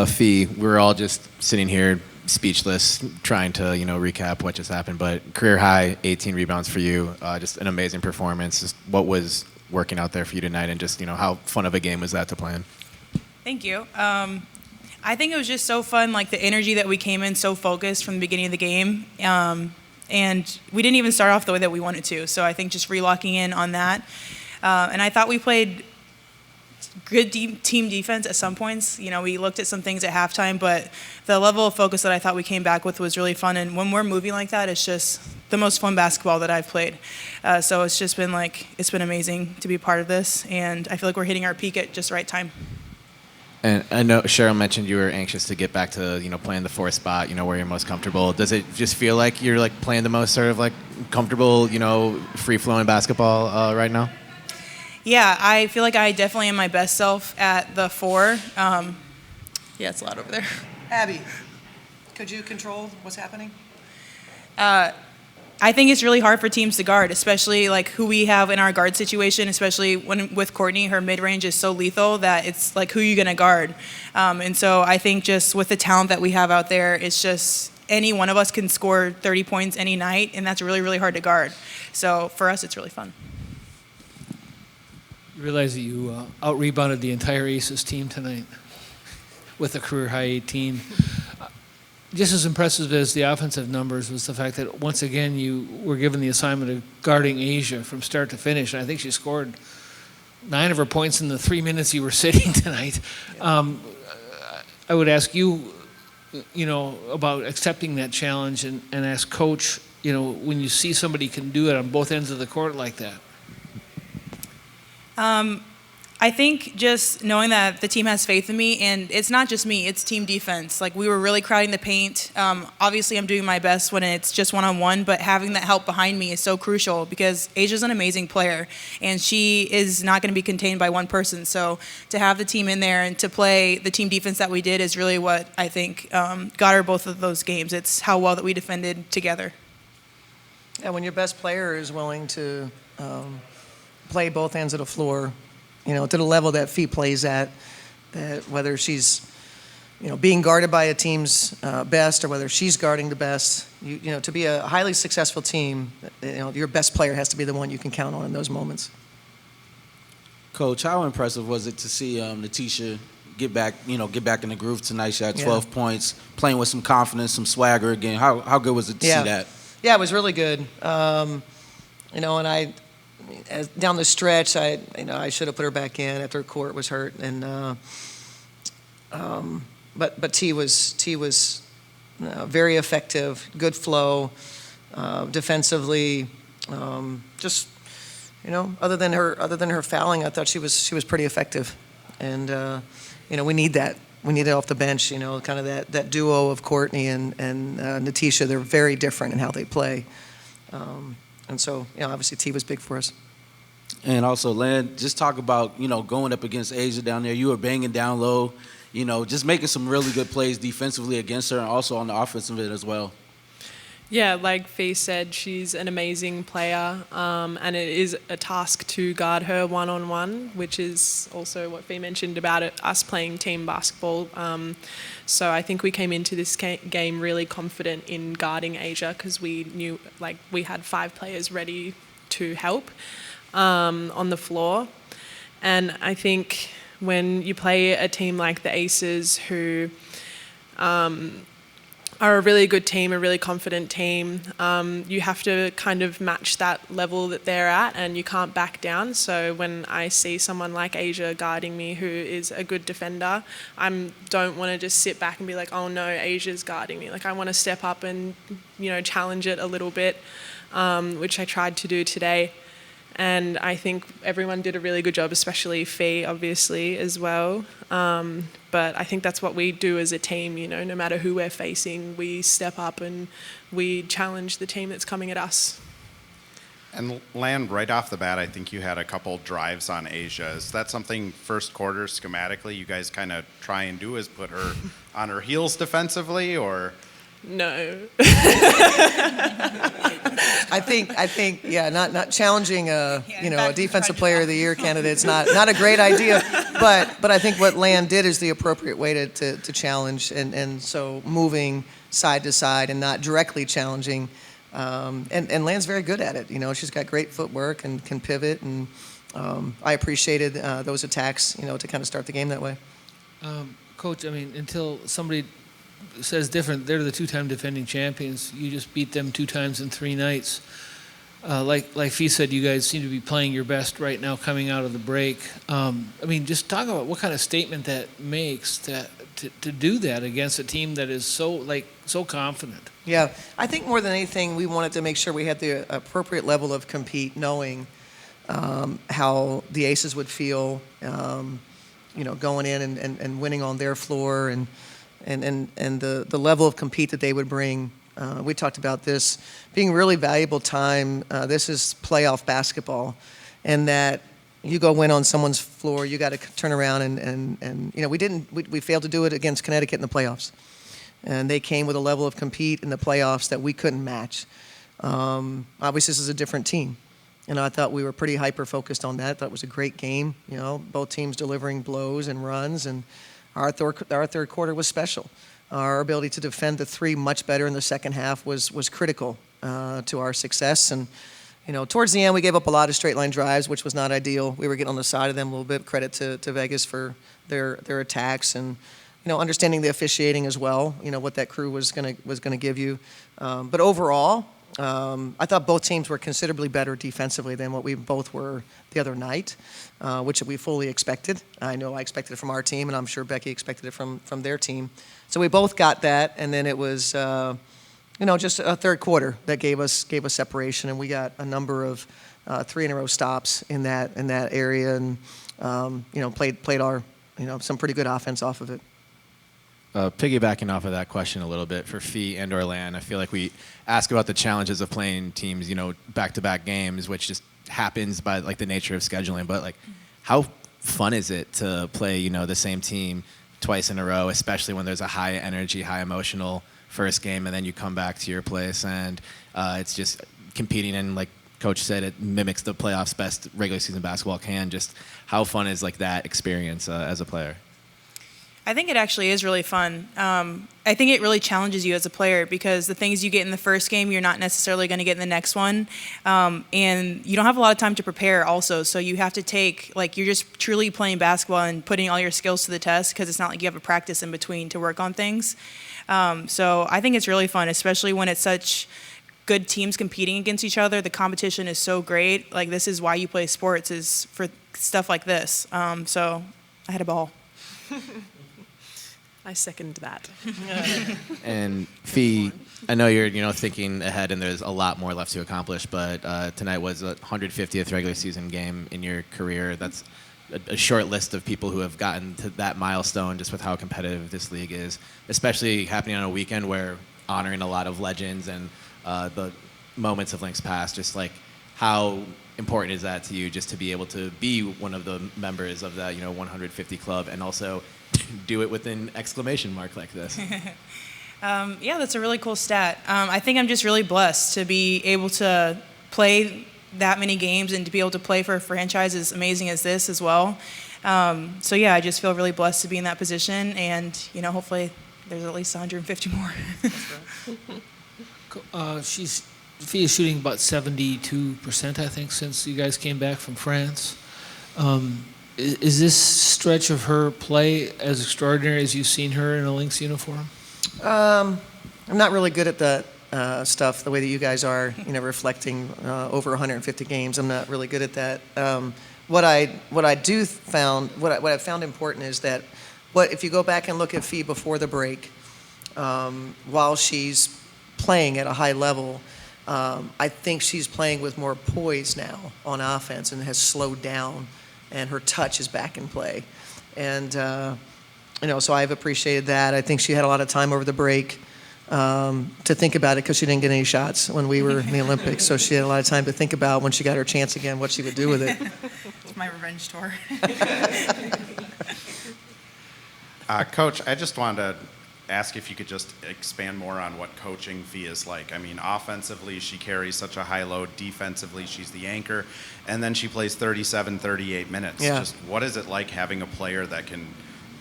Fee, we're all just sitting here speechless, trying to recap what just happened. But career high, 18 rebounds for you. Just an amazing performance. Just what was working out there for you tonight, and just how fun of a game was that to play in? Thank you. I think it was just so fun, like the energy that we came in so focused from the beginning of the game. And we didn't even start off the way that we wanted to. So I think just relocking in on that. And I thought we played good team defense at some points. We looked at some things at halftime, but the level of focus that I thought we came back with was really fun. And when we're moving like that, it's just the most fun basketball that I've played. So it's just been it's been amazing to be part of this. And I feel like we're hitting our peak at just the right time. And I know Cheryl mentioned you were anxious to get back to playing the fourth spot, where you're most comfortable. Does it just feel like you're playing the most sort of comfortable, free flowing basketball right now? Yeah, I feel like I definitely am my best self at the 4. Yeah, it's loud over there. Abby, could you control what's happening? I think it's really hard for teams to guard, especially who we have in our guard situation, especially when with Courtney, her mid-range is so lethal that it's who you going to guard. And so I think just with the talent that we have out there, it's just any one of us can score 30 points any night, and that's really, really hard to guard. So for us, it's really fun. You realize that you out-rebounded the entire Aces team tonight with a career-high 18. Just as impressive as the offensive numbers was the fact that, once again, you were given the assignment of guarding Asia from start to finish. And I think she scored 9 of her points in the 3 minutes you were sitting tonight. I would ask you, about accepting that challenge and ask Coach, when you see somebody can do it on both ends of the court like that. I think just knowing that the team has faith in me, and it's not just me, it's team defense. We were really crowding the paint. Obviously, I'm doing my best when it's just one-on-one, but having that help behind me is so crucial because Asia's an amazing player, and she is not going to be contained by one person. So to have the team in there and to play the team defense that we did is really what I think got her both of those games. It's how well that we defended together. Yeah, when your best player is willing to play both ends of the floor, to the level that Fee plays at, that whether she's, being guarded by a team's best or whether she's guarding the best, to be a highly successful team, your best player has to be the one you can count on in those moments. Coach, how impressive was it to see Napheesa get back in the groove tonight? She had 12 points, playing with some confidence, some swagger again. How good was it to see that? Yeah, it was really good. And down the stretch, I should have put her back in after her court was hurt, and but T was very effective, good flow, defensively. Just other than her fouling, I thought she was pretty effective, and we need that. We need it off the bench. Kind of that duo of Courtney and Napheesa. They're very different in how they play. And so, obviously T was big for us. And also, Len, just talk about, going up against Asia down there. You were banging down low, just making some really good plays defensively against her and also on the offensive end as well. Yeah, like Fee said, she's an amazing player, and it is a task to guard her one-on-one, which is also what Fee mentioned about us playing team basketball. So I think we came into this game really confident in guarding Asia because we knew we had 5 players ready to help on the floor. And I think when you play a team like the Aces who are a really good team, a really confident team, you have to kind of match that level that they're at, and you can't back down. So when I see someone like Asia guarding me who is a good defender, I don't want to just sit back and be like, oh no, Asia's guarding me. I want to step up and challenge it a little bit, which I tried to do today. And I think everyone did a really good job, especially Fee, obviously, as well. But I think that's what we do as a team, no matter who we're facing, we step up and we challenge the team that's coming at us. And Lan, right off the bat, I think you had a couple drives on Asia. Is that something first quarter schematically you guys kind of try and do, is put her on her heels defensively, or No. I think, yeah, not challenging a back to defensive the player of the year candidate. It's not a great idea, but I think what Lan did is the appropriate way to challenge, and so moving side to side and not directly challenging, and Lan's very good at it. She's got great footwork and can pivot, and I appreciated those attacks, to kind of start the game that way. Coach, I mean, until somebody says different, they're the two-time defending champions. You just beat them 2 times in 3 nights. Like Fee said, you guys seem to be playing your best right now coming out of the break. I mean, just talk about what kind of statement that makes to do that against a team that is so confident. Yeah, I think more than anything, we wanted to make sure we had the appropriate level of compete, knowing how the Aces would feel, going in and winning on their floor, and the level of compete that they would bring. We talked about this being really valuable time. This is playoff basketball, and that you go win on someone's floor, you got to turn around and we failed to do it against Connecticut in the playoffs, and they came with a level of compete in the playoffs that we couldn't match. Obviously, this is a different team, and I thought we were pretty hyper focused on that. I thought it was a great game. Both teams delivering blows and runs, and our third quarter was special. Our ability to defend the 3 much better in the second half was critical to our success. And towards the end, we gave up a lot of straight line drives, which was not ideal. We were getting on the side of them a little bit. Credit to Vegas for their attacks, and understanding the officiating as well. What that crew was gonna give you. But overall, I thought both teams were considerably better defensively than what we both were the other night, which we fully expected. I know I expected it from our team, and I'm sure Becky expected it from their team. So we both got that, and then it was just a third quarter that gave us separation, and we got a number of 3-in-a-row stops in that area, and played our some pretty good offense off of it. Piggybacking off of that question a little bit for Fee and Lan, I feel like we ask about the challenges of playing teams, back-to-back games, which just happens by the nature of scheduling. But how fun is it to play, the same team twice in a row, especially when there's a high energy, high emotional first game, and then you come back to your place and it's just competing, and like Coach said, it mimics the playoffs best regular season basketball can. Just how fun is that experience as a player? I think it actually is really fun. I think it really challenges you as a player, because the things you get in the first game, you're not necessarily going to get in the next one. And you don't have a lot of time to prepare also. So you have to take, you're just truly playing basketball and putting all your skills to the test, because it's not like you have a practice in between to work on things. So I think it's really fun, especially when it's such good teams competing against each other. The competition is so great. This is why you play sports, is for stuff like this. So I had a ball. I second that. And Fee, I know you're thinking ahead, and there's a lot more left to accomplish, but tonight was a 150th regular season game in your career. That's a short list of people who have gotten to that milestone, just with how competitive this league is, especially happening on a weekend where honoring a lot of legends and the moments of Lynx past. Just how important is that to you, just to be able to be one of the members of that 150 club, and also do it with an exclamation mark like this? Yeah, that's a really cool stat. I think I'm just really blessed to be able to play that many games, and to be able to play for a franchise as amazing as this as well. So yeah, I just feel really blessed to be in that position, and hopefully there's at least 150 more. Fee is shooting about 72%, I think, since you guys came back from France. Is this stretch of her play as extraordinary as you've seen her in a Lynx uniform? I'm not really good at that stuff the way that you guys are, reflecting over 150 games. I'm not really good at that. What I've found important is that if you go back and look at Fee before the break, while she's playing at a high level, I think she's playing with more poise now on offense, and has slowed down, and her touch is back in play. And, so I've appreciated that. I think she had a lot of time over the break to think about it, because she didn't get any shots when we were in the Olympics. So she had a lot of time to think about, when she got her chance again, what she would do with it. It's my revenge tour. Coach, I just wanted to ask if you could just expand more on what coaching Fee is like. I mean, offensively, she carries such a high load. Defensively, she's the anchor. And then she plays 37, 38 minutes. Yeah. Just what is it like having a player that can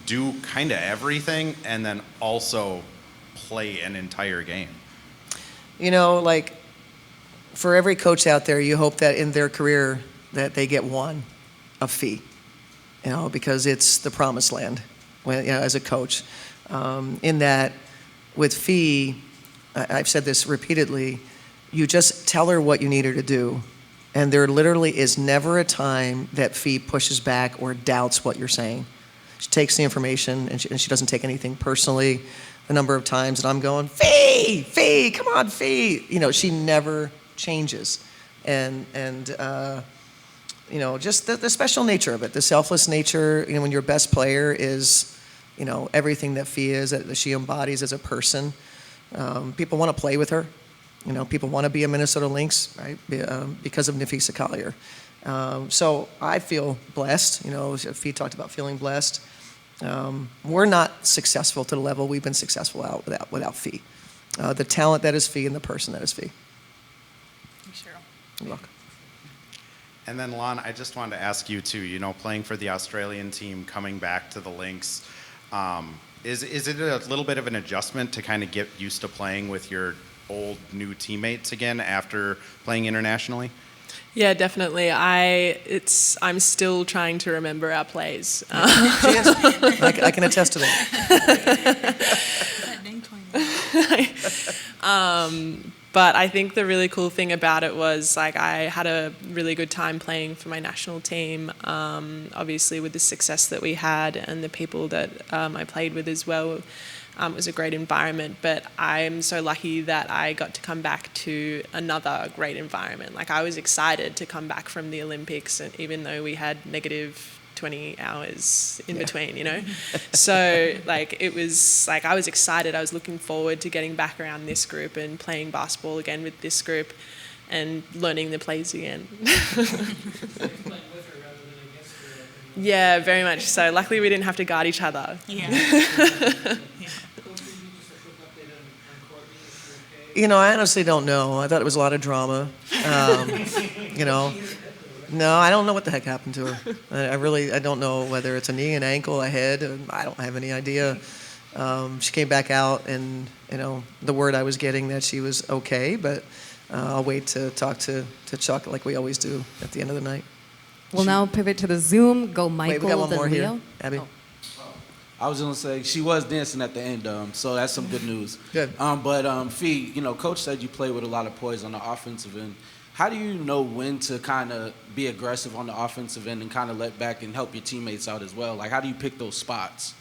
do kind of everything and then also play an entire game? You know, like, for every coach out there, you hope that in their career that they get one of Fee, you know, because it's the promised land when, you know, as a coach. In that, with Fee, I've said this repeatedly, you just tell her what you need her to do. And there literally is never a time that Fee pushes back or doubts what you're saying. She takes the information and she doesn't take anything personally. The number of times that I'm going, Fee, come on, Fee. You know, she never changes. And you know, just the special nature of it, the selfless nature, you know, when your best player is, you know, everything that Fee is, that she embodies as a person. People want to play with her. You know, people want to be a Minnesota Lynx, right, because of Napheesa Collier. So I feel blessed. You know, Fee talked about feeling blessed. We're not successful to the level we've been successful without Fee. The talent that is Fee and the person that is Fee. Thanks, Cheryl. You're welcome. And then, Lon, I just wanted to ask you, too, you know, playing for the Australian team, coming back to the Lynx, is it a little bit of an adjustment to kind of get used to playing with your old, new teammates again after playing internationally? Yeah, definitely. I'm still trying to remember our plays. She is. I can attest to that. But I think the really cool thing about it was, like, I had a really good time playing for my national team, obviously with the success that we had and the people that I played with as well. It was a great environment, but I'm so lucky that I got to come back to another great environment. Like, I was excited to come back from the Olympics, and even though we had negative 20 hours in between, you know? So, like, it was, like, I was excited. I was looking forward to getting back around this group and playing basketball again with this group and learning the plays again. Yeah, very much so. Luckily, we didn't have to guard each other. Yeah. You know, I honestly don't know. I thought it was a lot of drama. You know, no, I don't know what the heck happened to her. I don't know whether it's a knee, an ankle, a head. I don't have any idea. She came back out, and you know, the word I was getting that she was okay. But I'll wait to talk to Chuck like we always do at the end of the night. We'll now pivot to the Zoom. Go Michael, Wait, we got one then more Leo. here. Abby. Oh. I was gonna say she was dancing at the end, so that's some good news. Good. But Fee, you know, Coach said you play with a lot of poise on the offensive end. How do you know when to kind of be aggressive on the offensive end and kind of let back and help your teammates out as well? Like, how do you pick those spots?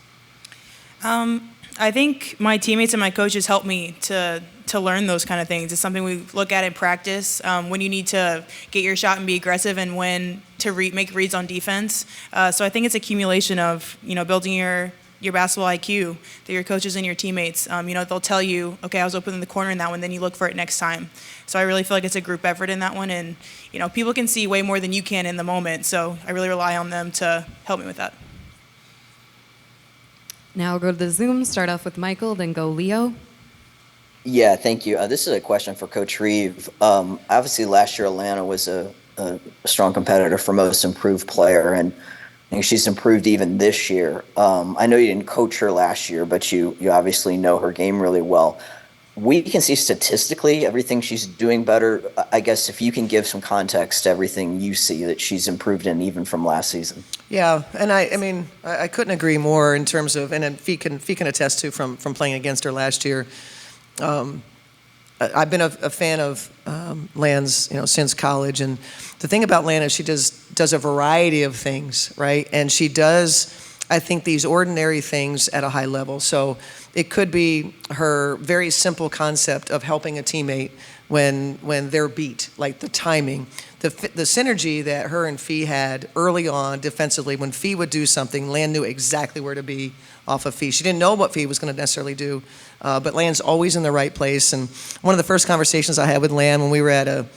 I think my teammates and my coaches help me to learn those kind of things. It's something we look at in practice, when you need to get your shot and be aggressive and when to make reads on defense. So I think it's accumulation of, you know, building your basketball IQ that your coaches and your teammates, you know, they'll tell you, okay, I was open in the corner in that one, then you look for it next time. So I really feel like it's a group effort in that one, and, you know, people can see way more than you can in the moment, so I really rely on them to help me with that. Now we'll go to the Zoom. Start off with Michael, then go Leo. Yeah, thank you. This is a question for Coach Reeve. Obviously, last year Alanna was a strong competitor for most improved player, and I think she's improved even this year. I know you didn't coach her last year, but you obviously know her game really well. We can see statistically everything she's doing better. I guess if you can give some context to everything you see that she's improved in even from last season. Yeah, and I mean, I couldn't agree more in terms of, and then Fee can attest to from playing against her last year. I've been a fan of Lan's, you know, since college, and the thing about Lan is she does a variety of things, right? And she does, I think, these ordinary things at a high level. So it could be her very simple concept of helping a teammate when they're beat, like the timing, the synergy that her and Fee had early on defensively. When Fee would do something, Lan knew exactly where to be off of Fee. She didn't know what Fee was going to necessarily do, but Lan's always in the right place. And one of the first conversations I had with Lan when we were at a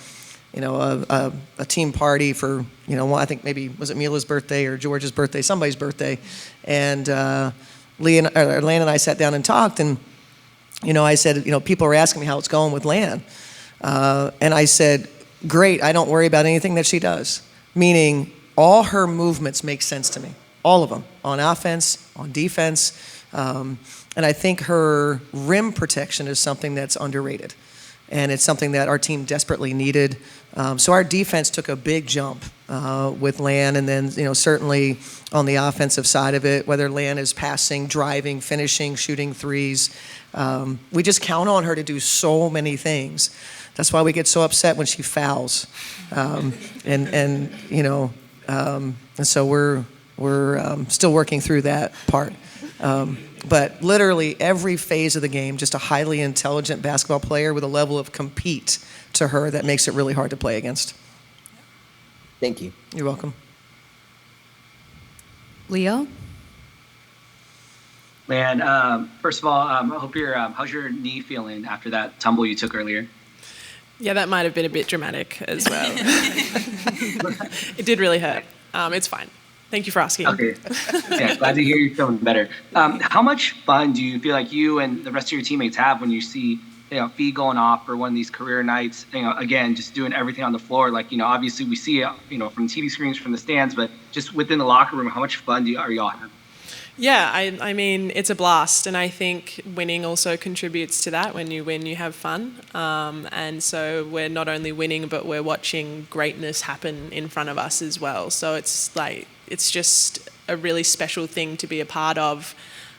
team party for, you know, I think maybe was it Mila's birthday or George's birthday, somebody's birthday, and Lan and I sat down and talked, and I said, people are asking me how it's going with Lan, and I said, great. I don't worry about anything that she does. Meaning, all her movements make sense to me, all of them, on offense, on defense, and I think her rim protection is something that's underrated, and it's something that our team desperately needed. So our defense took a big jump with Lan, and then certainly on the offensive side of it, whether Lan is passing, driving, finishing, shooting threes, we just count on her to do so many things. That's why we get so upset when she fouls, and so we're still working through that part. But literally every phase of the game, just a highly intelligent basketball player with a level of compete to her that makes it really hard to play against. Thank you. You're welcome. Leo? Man, first of all, I hope how's your knee feeling after that tumble you took earlier? Yeah, that might have been a bit dramatic as well. It did really hurt. It's fine. Thank you for asking. Okay. Yeah, glad to hear you're feeling better. How much fun do you feel like you and the rest of your teammates have when you see, Fee going off for one of these career nights, again, just doing everything on the floor? Like, obviously we see it, from TV screens, from the stands, but just within the locker room, how much fun are y'all having? Yeah, I mean, it's a blast, and I think winning also contributes to that. When you win, you have fun, and so we're not only winning, but we're watching greatness happen in front of us as well. So it's just a really special thing to be a part of.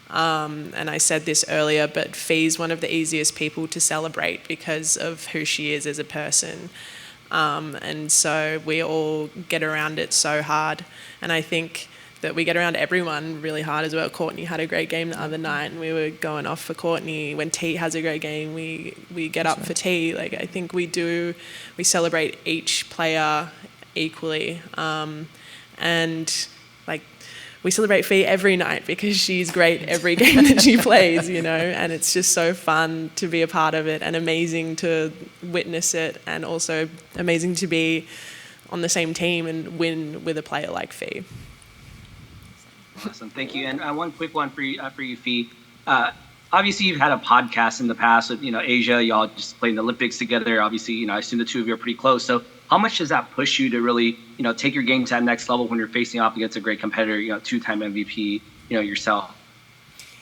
And I said this earlier, but Fee's one of the easiest people to celebrate because of who she is as a person. And so we all get around it so hard, and I think that we get around everyone really hard as well. Courtney had a great game the other night, and we were going off for Courtney. When T has a great game, we get up for T. Like, I think we celebrate each player equally, and like we celebrate Fee every night because she's great every game that she plays, and it's just so fun to be a part of it and amazing to witness it, and also amazing to be on the same team and win with a player like Fee. Awesome, thank you. And one quick one for you, Fee. Obviously, you've had a podcast in the past with, Asia. Y'all just played in the Olympics together. Obviously, I assume the two of you are pretty close. So how much does that push you to really, take your game to that next level when you're facing off against a great competitor, two-time MVP, yourself?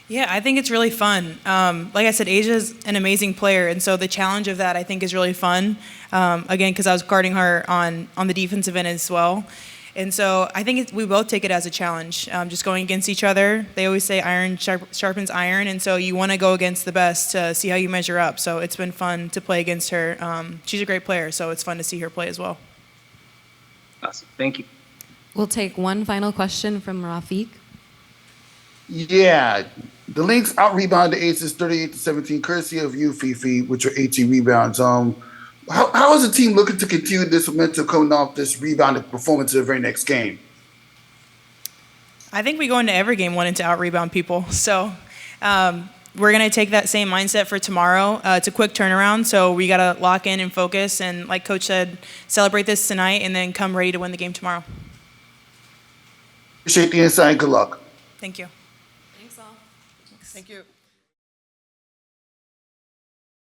Yeah, I think it's really fun. Like I said, Asia's an amazing player, and so the challenge of that I think is really fun. Again, because I was guarding her on the defensive end as well. And so I think we both take it as a challenge, just going against each other. They always say iron sharpens iron, and so you want to go against the best to see how you measure up. So it's been fun to play against her. She's a great player, so it's fun to see her play as well. Awesome. Thank you. We'll take one final question from Rafiq. Yeah, the Lynx out-rebounded the Aces 38-17, courtesy of you, Fifi, with your 18 rebounds. How is the team looking to continue this momentum coming off this rebounded performance in the very next game? I think we go into every game wanting to out-rebound people. So we're going to take that same mindset for tomorrow. It's a quick turnaround, so we got to lock in and focus. And like Coach said, celebrate this tonight and then come ready to win the game tomorrow. Appreciate the insight. Good luck. Thank you. Thanks all. Thank you.